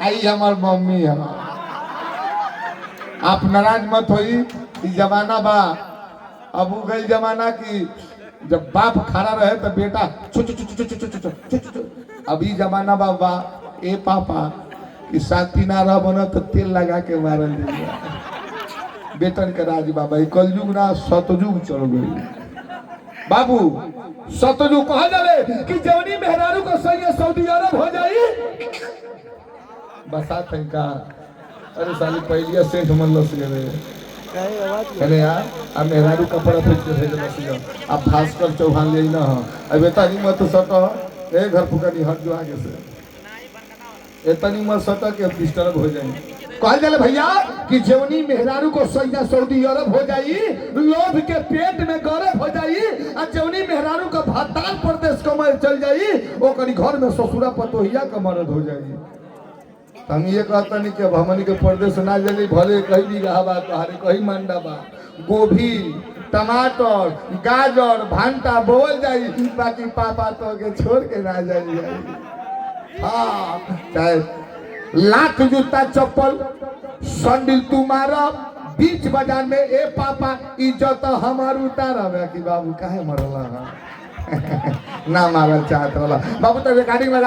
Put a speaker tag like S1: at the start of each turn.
S1: आई हमार मम्मी है। आप नाराज मत होई, जमाना बा अब उ गई जमाना की जब बाप खड़ा रहे तो बेटा छु छु छु छु छु छु छु छु छु। अभी जमाना बा ए पापा कि शांति ना रह बना तो तेल लगा के मारल बेटन के राज बाबा कलयुग ना सतयुग चल गई बाबू। सतयुग कहा जाले कि जवनी मेहरारू को सही सऊदी अरब हो जाई बसा का। अरे साली पहलिया सेंट मन लस गए अरे यार अब मेहरारू कपड़ा फेंक के भेज लसियो अब भास्कर चौहान ले ना अब इतनी मत सट ए घर फुकनी हट जो आगे से इतनी मत सट के डिस्टर्ब हो जाए। कहल जाले भैया कि जवनी मेहरारू को सैया सऊदी अरब हो जाई लोभ के पेट में गरब हो जाई और जवनी मेहरारू का भाताल प्रदेश कमाए चल जाई ओकरी घर में ससुरा पतोहिया का मरद हो जाई। हम ये कहता नहीं कि अब हमनी के प्रदेश ना जली भले कहीं भी बा तोहरे कहीं मंडा बा गोभी टमाटर गाजर भांटा बोल जाई बाकी पापा तो के छोड़ के ना जाई। हाँ चाहे लाख जूता चप्पल संडिल तू मारा बीच बाजार में ए पापा इज्जत हमार उतारब कि बाबू काहे मरला ना मारल चाहत वाला बाबू तो रिकॉर्डिंग